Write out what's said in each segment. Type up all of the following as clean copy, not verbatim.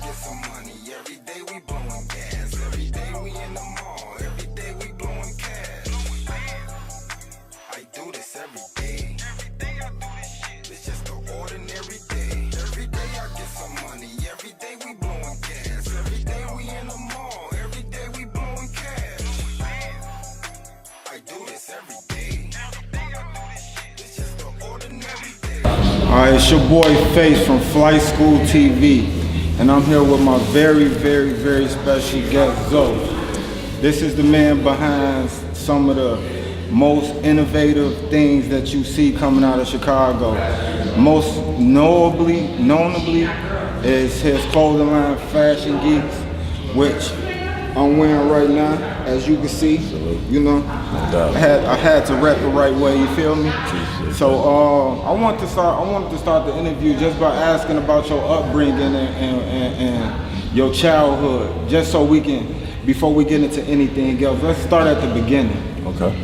get some money. Every day we blowing gas. Every day we in the mall. Every day we blowing cash. I do this every day. Every day I do this shit. It's just an ordinary day. Every day I get some money. Every day we blowing gas. Every day we in the mall. Every day we blowing cash. I do this every day. Every day I do this shit. It's just an ordinary day. Alright, it's your boy Face from Flight Skool TV, and I'm here with my very special guest, Zo. This is the man behind some of the most innovative things that you see coming out of Chicago. Most notably is his clothing line, Fashion Geeks, which I'm wearing right now, as you can see. You know, I had to rep the right way. You feel me? So I wanted to start the interview just by asking about your upbringing and your childhood, just so we can, before we get into anything else, let's start at the beginning. Okay.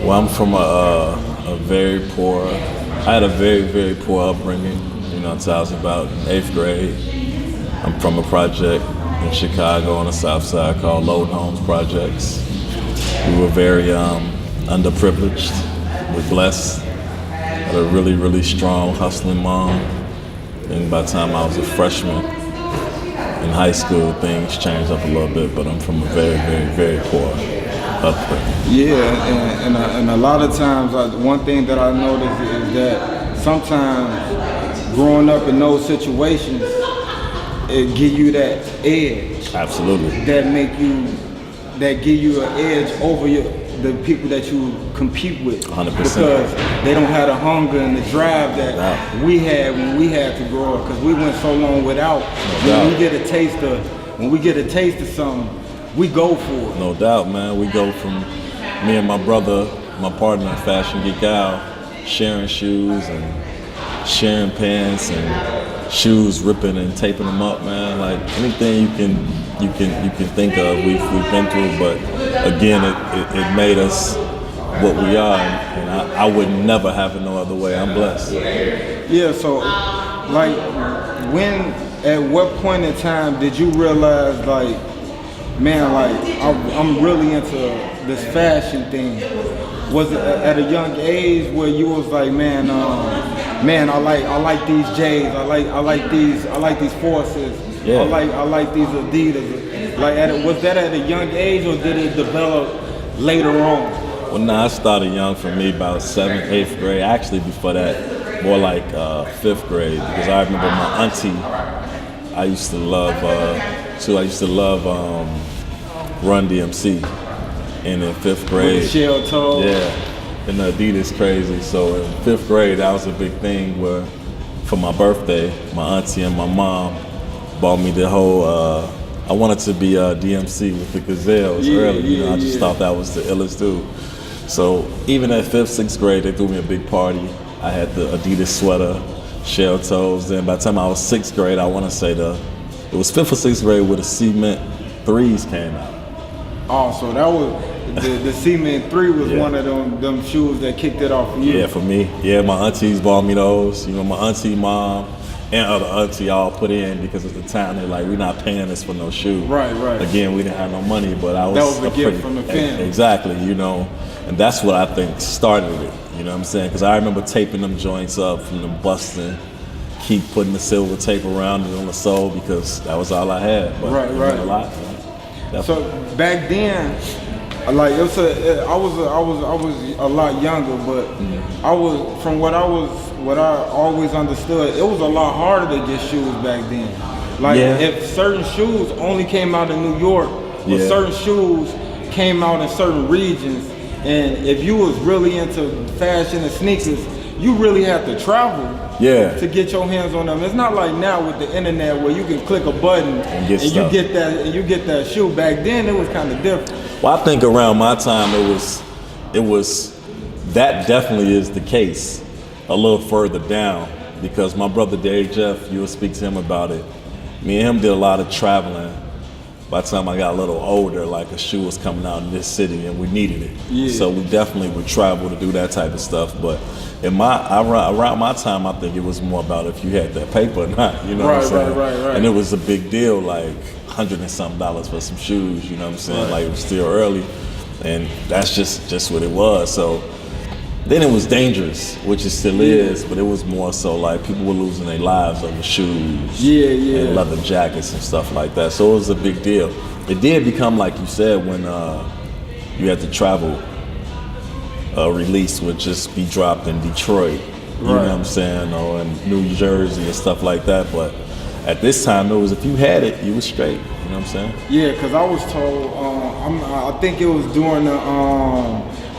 Well, I'm from a very poor. I had a very poor upbringing. You know, until I was about 8th grade. I'm from a project in Chicago on the South Side called Load Homes Projects. We were very underprivileged. We're blessed. Had a really strong, hustling mom. And by the time I was a freshman in high school, things changed up a little bit. But I'm from a very poor upbringing. Yeah, and a lot of times, one thing that I noticed is that sometimes growing up in those situations, it give you that edge. Absolutely. That give you an edge over the people that you compete with. 100%. Because they don't have the hunger and the drive that we had when we had to grow up. Because we went so long without. When we get a taste of something, we go for it. No doubt, man. We go from me and my brother, my partner, Fashion GEEK, sharing shoes and sharing pants and shoes, ripping and taping them up, man. Like anything you can think of, we've been through. But again, it made us what we are, and I would never have it no other way. I'm blessed. Yeah. So, like, at what point in time did you realize, like, man, like I'm really into this fashion thing? Was it at a young age where you was like, man, I like these J's, I like these Forces, yeah. I like these Adidas. Like, was that at a young age, or did it develop later on? Well, nah, I started young for me, about 7th, 8th grade. Actually, before that, more like 5th grade, because I remember my auntie. I used to love Run DMC. And in 5th grade, with the shell toe. Yeah, and the Adidas crazy. So in 5th grade, that was a big thing where, for my birthday, my auntie and my mom bought me the whole. I wanted to be DMC with the Gazelles early. You know, I just thought that was the illest dude. So even at 5th, 6th grade, they threw me a big party. I had the Adidas sweater, shell toes. Then by the time I was 6th grade, I want to say it was 5th or 6th grade where the Cement 3s came out. Oh, so that was the Cement 3 was one of them shoes that kicked it off for you. Yeah, for me. Yeah, my aunties bought me those. You know, my auntie, mom, and other auntie all put in, because at the time they're like, we're not paying this for no shoe. Right. Again, we didn't have no money, but that was a gift from the family. Exactly, you know, and that's what I think started it. You know what I'm saying? Because I remember taping them joints up from the busting, keep putting the silver tape around it on the sole, because that was all I had. But right. A lot, man. So back then, like I was a lot younger, but I was, from what I always understood, it was a lot harder to get shoes back then. Like if certain shoes only came out in New York, or certain shoes came out in certain regions, and if you was really into fashion and sneakers, you really had to travel to get your hands on them. It's not like now with the internet where you can click a button and you get that shoe. Back then it was kind of different. Well, I think around my time it was that definitely is the case. A little further down, because my brother Dave Jeff, you will speak to him about it. Me and him did a lot of traveling by the time I got a little older, like a shoe was coming out in this city and we needed it. Yeah. So we definitely would travel to do that type of stuff. But around my time, I think it was more about if you had that paper or not, you know what I'm saying? Right. And it was a big deal, like $100 and something for some shoes, you know what I'm saying? Like it was still early, and that's just what it was. So then it was dangerous, which it still is, but it was more so like people were losing their lives over shoes and leather jackets and stuff like that. So it was a big deal. It did become, like you said, when you had to travel, a release would just be dropped in Detroit, you know what I'm saying, or in New Jersey and stuff like that. But at this time, it was if you had it, you was straight, you know what I'm saying? Yeah, because I was told, I think it was during the,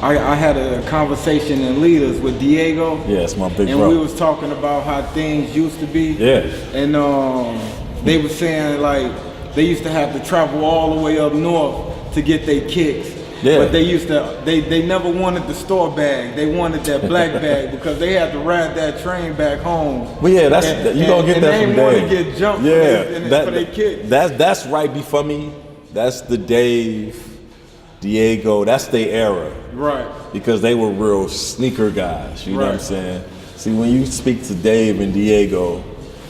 I had a conversation in Leaders with Diego. Yeah, it's my big and bro. we was talking about how things used to be. Yeah. And they were saying like they used to have to travel all the way up north to get their kicks. Yeah. But they never wanted the store bag. They wanted that black bag because they had to ride that train back home. But yeah, you gonna get that from Dave. They want to get jumped for their kick. That's right before me. That's the Diego, that's their era. Right. Because they were real sneaker guys, you know what I'm saying? See, when you speak to Dave and Diego,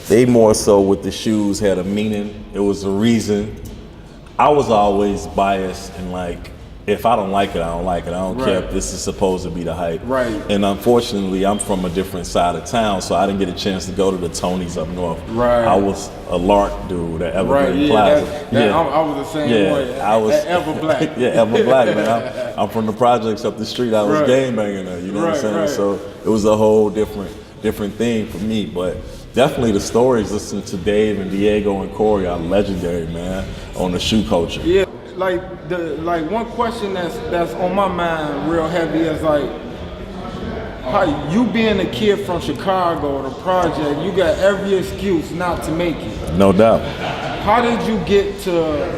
they more so with the shoes had a meaning. It was a reason. I was always biased and like, if I don't like it, I don't like it. I don't care if this is supposed to be the hype. Right. And unfortunately, I'm from a different side of town, so I didn't get a chance to go to the Tonys up north. Right. I was a Lark dude at Evergreen Plaza. I was the same way. I was Ever Black. Yeah, Ever Black, man. I'm from the projects up the street. I was game banging there. You know what I'm saying? So it was a whole different thing for me. But definitely the stories listening to Dave and Diego and Corey are legendary, man, on the shoe culture. Yeah. Like one question that's on my mind real heavy is like, how you being a kid from Chicago, the project, you got every excuse not to make it. No doubt. How did you get to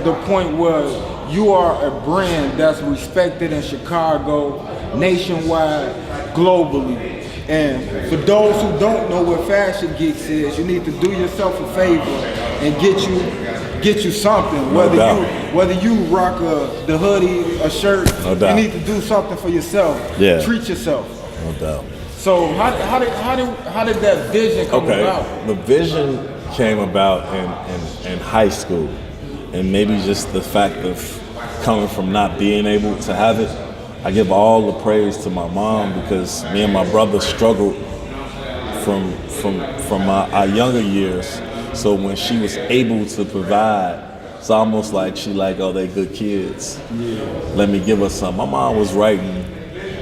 the point where you are a brand that's respected in Chicago, nationwide, globally? And for those who don't know what Fashion Geeks is, you need to do yourself a favor and get you something. Whether you rock the hoodie, a shirt, you need to do something for yourself. Yeah. Treat yourself. No doubt. So how did that vision come about? The vision came about in high school, and maybe just the fact of coming from not being able to have it. I give all the praise to my mom because me and my brother struggled from our younger years. So when she was able to provide, it's almost like she like, oh, they good kids. Yeah. Let me give her some. My mom was writing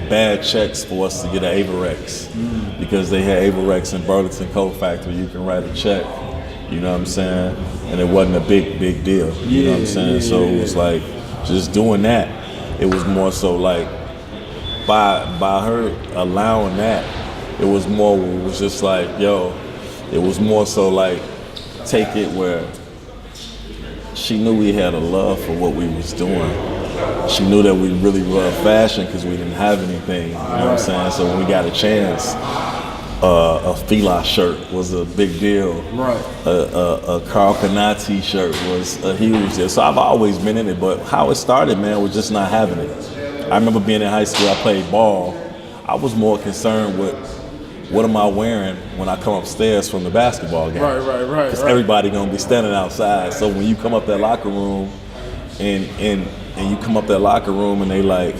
bad checks for us to get an Averex because they had Averex in Burlington Coat Factory. You can write a check, you know what I'm saying? And it wasn't a big deal, you know what I'm saying? So it was like just doing that. It was more so like by her allowing that, it was just like, yo, it was more so like take it where she knew we had a love for what we was doing. She knew that we really loved fashion because we didn't have anything, you know what I'm saying? So when we got a chance, a Fila shirt was a big deal. Right. A Carl Canat t-shirt was a huge deal. So I've always been in it, but how it started, man, was just not having it. I remember being in high school, I played ball. I was more concerned with what am I wearing when I come upstairs from the basketball game. Right. Because everybody gonna be standing outside. So when you come up that locker room and you come up that locker room and they like,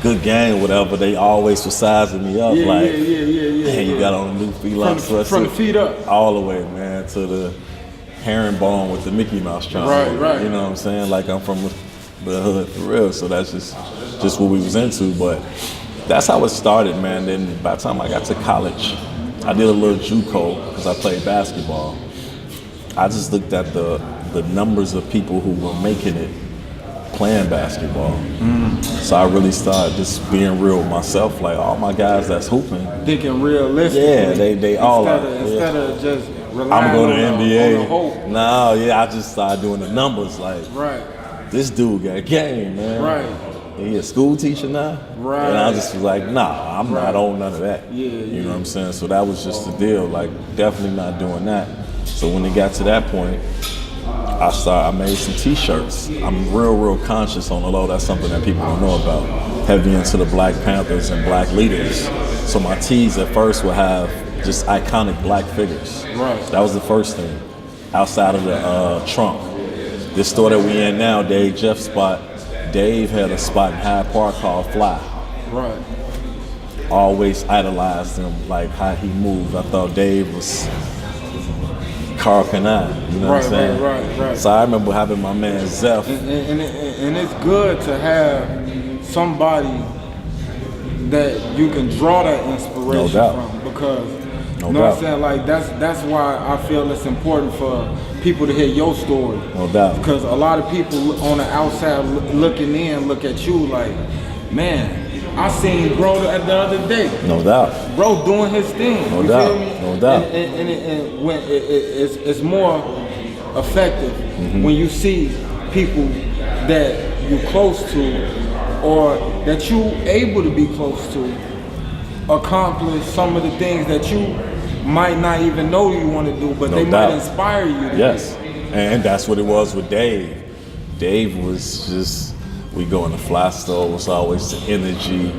good game, whatever, they always was sizing me up. Yeah. Man, you got on a new Fila sweatsuit. From the feet up. All the way, man, to the herringbone with the Mickey Mouse charm. Right. You know what I'm saying? Like I'm from the hood for real. So that's just what we was into. But that's how it started, man. Then by the time I got to college, I did a little JUCO because I played basketball. I just looked at the numbers of people who were making it playing basketball. So I really started just being real with myself. Like all my guys that's hooping, thinking realistically. Yeah, they all are. Instead of just relying I'm going to on NBA. the hope. No, I just started doing the numbers. Like, right. This dude got game, man. Right. He a school teacher now. Right. And I just was like, nah, I'm not on none of that. You know what I'm saying? So that was just the deal. Like, definitely not doing that. So when it got to that point, I made some t-shirts. I'm real conscious on the low. That's something that people don't know about. Heavy into the Black Panthers and Black leaders. So my tees at first would have just iconic Black figures. Right. That was the first thing. Outside of the trunk. This store that we in now, Dave Jeff's spot, Dave had a spot in Hyde Park called Fly. Right. Always idolized him, like how he moved. I thought Dave was Carl Canai, you know what I'm saying? Right. So I remember having my man Zeph. And it's good to have somebody that you can draw that inspiration from, because you know what I'm saying? Like that's why I feel it's important for people to hear your story. No doubt. Because a lot of people on the outside looking in look at you like, man, I seen bro the other day. No doubt. Bro doing his thing. No you doubt. feel me? No doubt. And when it's more effective when you see people that you're close to or that you able to be close to accomplish some of the things that you might not even know you want to do, but they might inspire you to Yes. And that's what it was with Dave. Dave was just, we go in the Fly store, it was always the energy.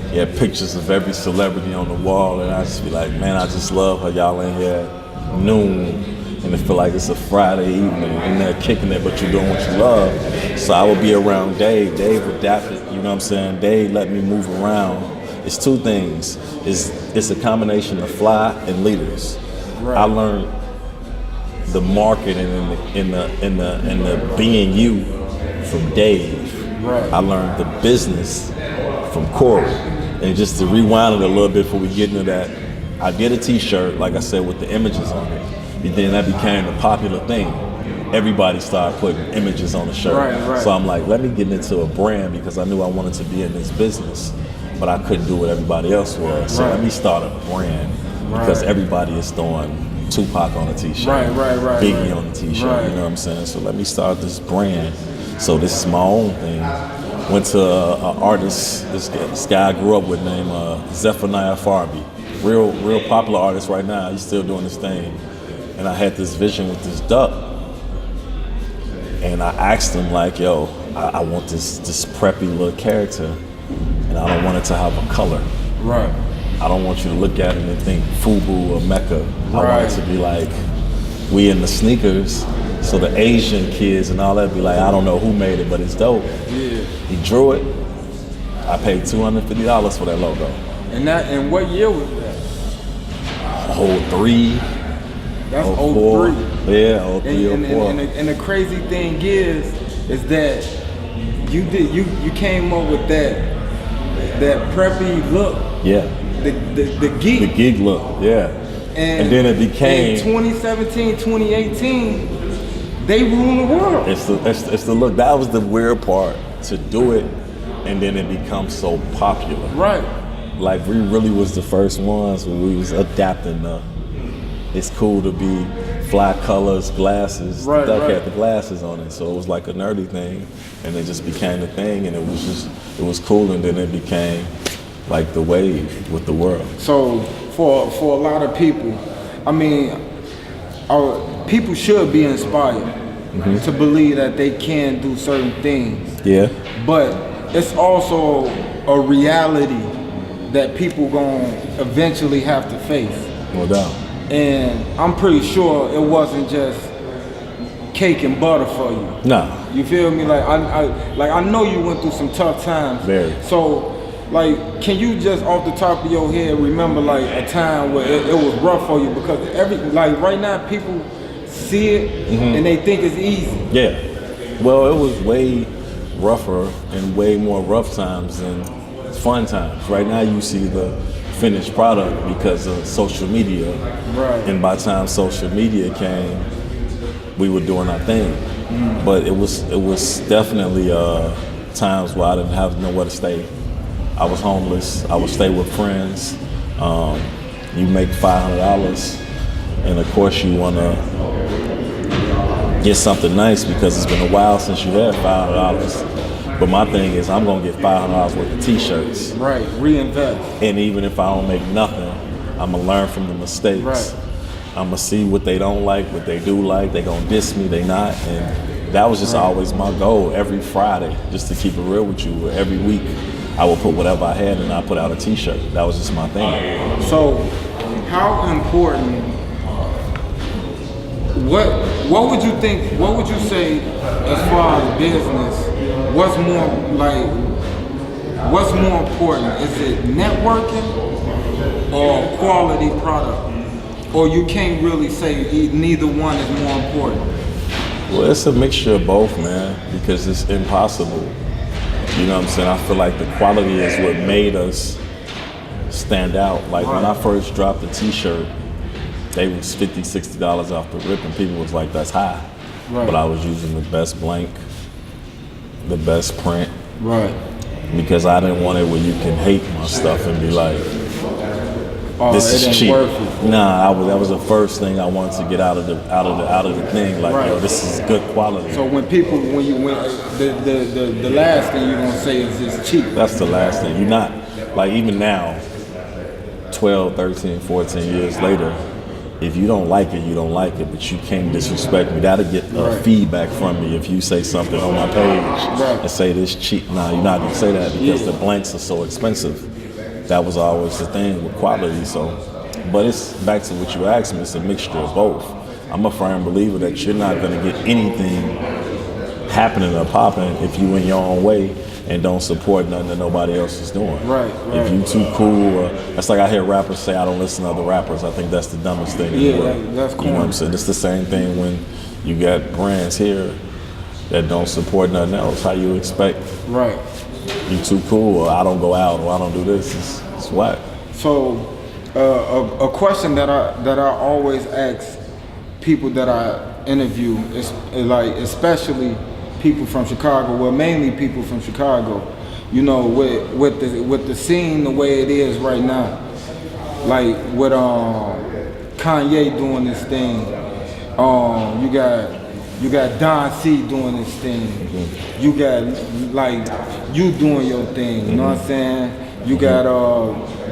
He had pictures of every celebrity on the wall, and I just be like, man, I just love how y'all in here at noon, and it feel like it's a Friday evening, and they're kicking it, but you're doing what you love. So I would be around Dave. Dave adapted, you know what I'm saying? Dave let me move around. It's two things. It's a combination of Fly and leaders. Right. I learned the marketing and the being you from Dave. Right. I learned the business from Corey. And just to rewind it a little bit before we get into that, I did a t-shirt, like I said, with the images on it. And then that became a popular thing. Everybody started putting images on the shirt. Right. So I'm like, let me get into a brand, because I knew I wanted to be in this business, but I couldn't do what everybody else was. So let me start a brand, because everybody is throwing Tupac on a t-shirt, Biggie on a t-shirt, you know what I'm saying? So let me start this brand. So this is my own thing. Went to an artist, this guy I grew up with named Zephaniah Farby. Real popular artist right now. He's still doing his thing. And I had this vision with this duck. And I asked him like, yo, I want this preppy little character, and I don't want it to have a color. Right. I don't want you to look at it and think FUBU or Mecca. I want it to be like, we in the sneakers, so the Asian kids and all that be like, I don't know who made it, but it's dope. Yeah. He drew it. I paid $250 for that logo. And what year was that? 03. That's 04. 03. Yeah, 03, 04. And the crazy thing is that you came up with that preppy look. Yeah. The geek. The geek look, yeah. And then it became in 2017, 2018, they rule the world. It's the look. That was the weird part, to do it and then it becomes so popular. Right. Like we really was the first ones when we was adapting it's cool to be fly colors, glasses. Right, The duck right. had the glasses on it, so it was like a nerdy thing, and it just became a thing, and it was cool, and then it became like the wave with the world. So for a lot of people, I mean, people should be inspired to believe that they can do certain things. Yeah. But it's also a reality that people gonna eventually have to face. No doubt. And I'm pretty sure it wasn't just cake and butter for you. Nah. You feel me? Like I know you went through some tough times. Very. So, like, can you just off the top of your head remember like a time where it was rough for you? Because right now people see it and they think it's easy. Yeah. Well, it was way rougher and way more rough times than fun times. Right now you see the finished product because of social media. Right. And by the time social media came, we were doing our thing. But it was definitely times where I didn't have nowhere to stay. I was homeless. I would stay with friends. You make $500, and of course you want to get something nice because it's been a while since you had $500. But my thing is, I'm gonna get $500 worth of t-shirts. Right, reinvest. And even if I don't make nothing, I'm gonna learn from the mistakes. Right. I'ma see what they don't like, what they do like. They gonna diss me, they not. And that was just always my goal every Friday, just to keep it real with you. Every week, I would put whatever I had and I put out a t-shirt. That was just my thing. So, how important, what would you think, what would you say as far as business, what's more important? Is it networking or quality product? Or you can't really say neither one is more important? Well, it's a mixture of both, man, because it's impossible. You know what I'm saying? I feel like the quality is what made us stand out. Like when I first dropped the t-shirt, they was $50, $60 off the rip, and people was like, that's high. Right. But I was using the best blank, the best print. Right. Because I didn't want it where you can hate my stuff and be like, oh, this is cheap. Worth it. Nah, that was the first thing I wanted to get out of the thing. Like, yo, this is good quality. So when the last thing you're gonna say is it's cheap. That's the last thing. You're not, like, even now, 12, 13, 14 years later, if you don't like it, you don't like it, but you can't disrespect me. That'll get feedback from me if you say something on my page and say this cheap. Nah, you're not gonna say that because the blanks are so expensive. That was always the thing with quality. So, but it's back to what you asked me. It's a mixture of both. I'm a firm believer that you're not gonna get anything happening or popping if you in your own way and don't support nothing that nobody else is doing. Right. If you too cool, that's like I hear rappers say, I don't listen to other rappers. I think that's the dumbest thing in the world. That's cool. You know what I'm saying? It's the same thing when you got brands here that don't support nothing else. How you expect? Right. You too cool, or I don't go out, or I don't do this. It's whack. So, a question that I always ask people that I interview is like, especially people from Chicago, well, mainly people from Chicago, you know, with the scene the way it is right now, like with Kanye doing this thing, you got Don C doing this thing, you got like you doing your thing, you know what I'm saying? You got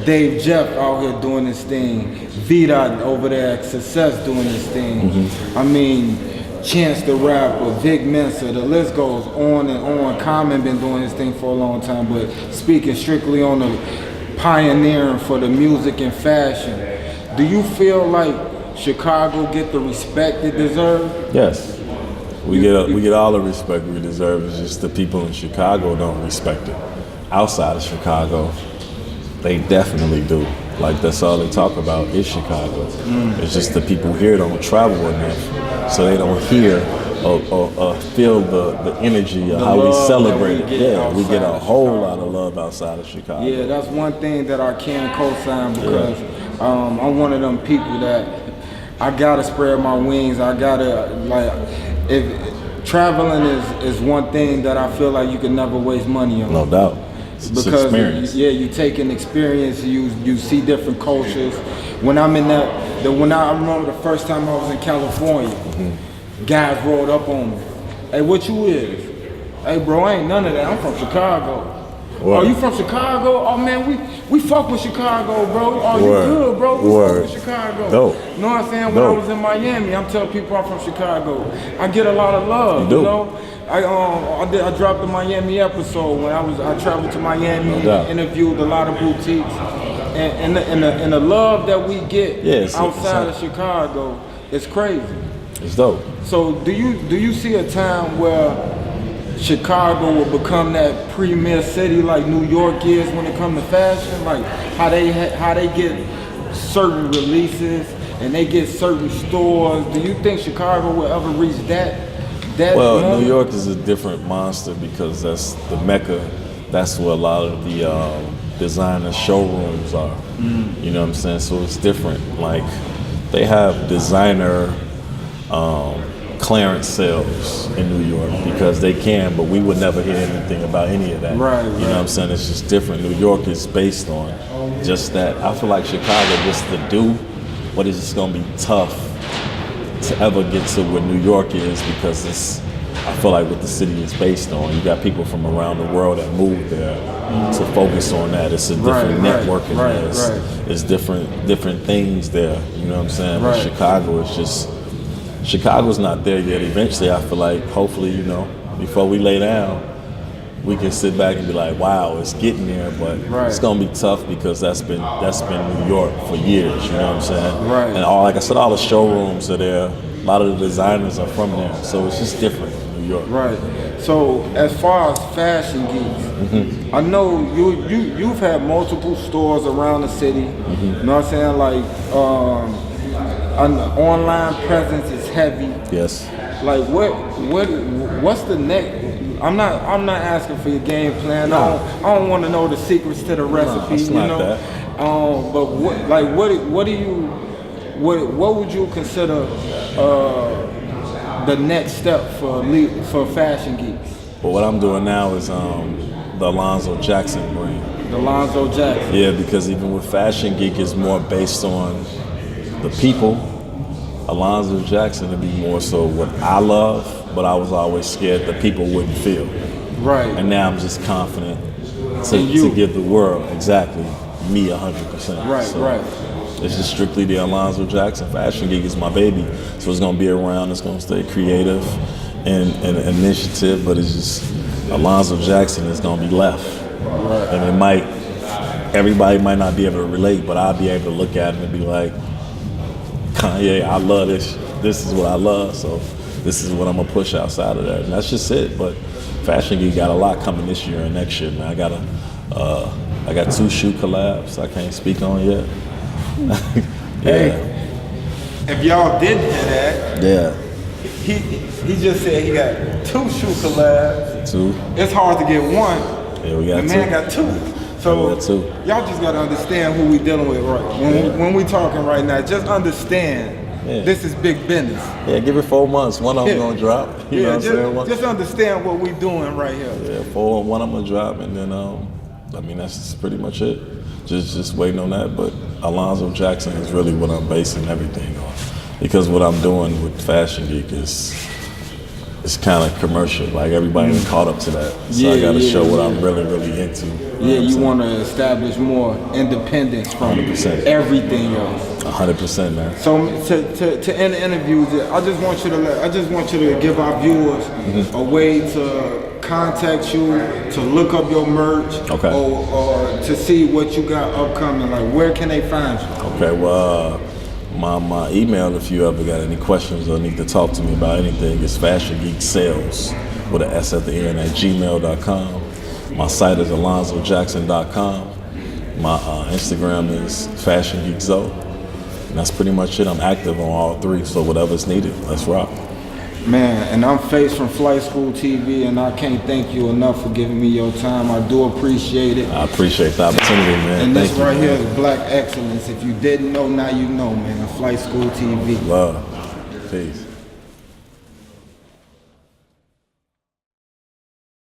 Dave Jeff out here doing this thing, Vida over there at Success doing this thing. I mean, Chance the Rapper, Vic Mensa, the list goes on and on. Common been doing his thing for a long time, but speaking strictly on the pioneering for the music and fashion, do you feel like Chicago get the respect it deserves? Yes, we get all the respect we deserve. It's just the people in Chicago don't respect it. Outside of Chicago, they definitely do. Like, that's all they talk about is Chicago. It's just the people here don't travel enough, so they don't hear or feel the energy of how we celebrate it. Yeah, we get a whole lot of love outside of Chicago. Yeah, that's one thing that I can co-sign because I'm one of them people that I gotta spread my wings. I gotta, like, if traveling is one thing that I feel like you can never waste money on. No doubt. It's because experience. you take an experience, you see different cultures. When I'm in I remember the first time I was in California, guys rolled up on me. Hey, what you is? Hey, bro, I ain't none of that. I'm from Chicago. Word. Oh, you from Chicago? Oh man, we fuck with Chicago, bro. Oh, Word. you good, bro? We Word. fuck with Chicago. Dope. You know what I'm saying? When I was in Miami, I'm telling people I'm from Chicago. I get a lot of love, you know? I dropped the Miami episode when I traveled to Miami and interviewed a lot of boutiques, and the love that we get outside of Chicago is crazy. It's dope. So do you see a time where Chicago will become that premier city like New York is when it comes to fashion? Like how they get certain releases and they get certain stores. Do you think Chicago will ever reach that? Well, moment? New York is a different monster because that's the Mecca. That's where a lot of the designer showrooms are. You know what I'm saying? So it's different. Like they have designer clearance sales in New York because they can, but we would never hear anything about any of that. Right. You know what I'm saying? It's just different. New York is based on just that. I feel like Chicago just to do what is just gonna be tough to ever get to where New York is because it's I feel like what the city is based on. You got people from around the world that move there to focus on that. It's a different networking there. It's different things there. You know what I'm saying? But Chicago is just, Chicago's not there yet. Eventually, I feel like, hopefully, you know, before we lay down, we can sit back and be like, wow, it's getting there, but it's gonna be tough because that's been New York for years, you know what I'm saying? And like I said, all the showrooms are there, a lot of the designers are from there, so it's just different in New York. So as far as Fashion Geeks, I know you've had multiple stores around the city, you know what I'm saying? Like, an online presence is heavy. Yes. Like what's the next? I'm not asking for your game plan. I don't want to know the secrets to the recipe. It's not that. But what would you consider the next step for Fashion Geeks? But what I'm doing now is the Alonzo Jackson brand. The Alonzo Jackson. Yeah, because even with Fashion Geek, it's more based on the people. Alonzo Jackson would be more so what I love, but I was always scared that people wouldn't feel. And now I'm just confident to give the world me 100%. It's just strictly the Alonzo Jackson. Fashion Geek is my baby, so it's gonna be around. It's gonna stay creative and initiative, but it's just Alonzo Jackson is gonna be left. And everybody might not be able to relate, but I'll be able to look at it and be like, Kanye, I love this. This is what I love, so this is what I'm gonna push outside of that, and that's just it. But Fashion Geek got a lot coming this year and next year, man. I got 2 shoe collabs I can't speak on yet. If y'all didn't hear that, he just said he got 2 shoe collabs. 2. It's hard to get one. Yeah, we got 2. The man got 2. So y'all just gotta understand who we dealing with, when we talking right now. Just understand this is big business. Yeah, give it 4 months. One of them gonna drop. You know what I'm saying? Just understand what we doing right here. Yeah, 4. One I'm gonna drop, and then I mean that's pretty much it. Just waiting on that. But Alonzo Jackson is really what I'm basing everything on, because what I'm doing with Fashion Geek is. It's kind of commercial, like everybody caught up to that. So I gotta show what I'm really, really into. You want to establish more independence from 100%. Everything else. 100%, man. So to end the interview, I just want you to give our viewers a way to contact you, to look up your merch, or to see what you got upcoming. Like, where can they find you? Okay, well. My email, if you ever got any questions or need to talk to me about anything, is fashiongeeksales with an S at the end at gmail.com. My site is alonzojackson.com. My Instagram is fashiongeekzo. And that's pretty much it. I'm active on all 3, so whatever's needed, let's rock. Man, and I'm Face from Flight Skool TV, and I can't thank you enough for giving me your time. I do appreciate it. I appreciate the opportunity, man. And this right here is Black Excellence. If you didn't know, now you know, man. Flight Skool TV. Love. Peace.